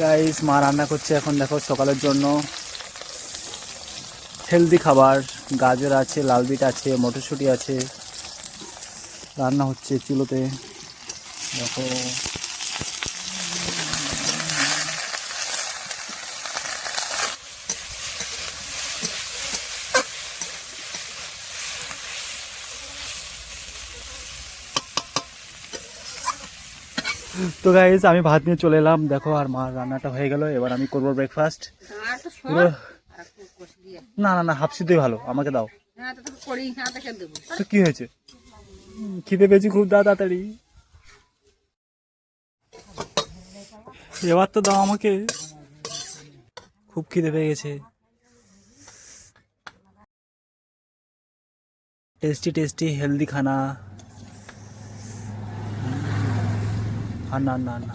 Guys মা রান্না করছে এখন, দেখো সকালের জন্য হেলদি খাবার। গাজর আছে, লাল বিট আছে, মটরশুঁটি আছে, রান্না হচ্ছে চুলোতে। দেখো তো গাইস আমি ভাত নিয়ে চলে এলাম, দেখো আর মা রান্নাটা হয়ে গেল। এবার আমি করবো ব্রেকফাস্ট। পুরো না না না, হাফ সিদ্ধই ভালো, আমাকে দাও। তো কি হয়েছে, খিদে পেয়েছি খুব তাড়াতাড়ি, এবার তো দাও আমাকে, খুব খিদে পেয়ে গেছে। টেস্টি টেস্টি হেলদি খানা। আর না না না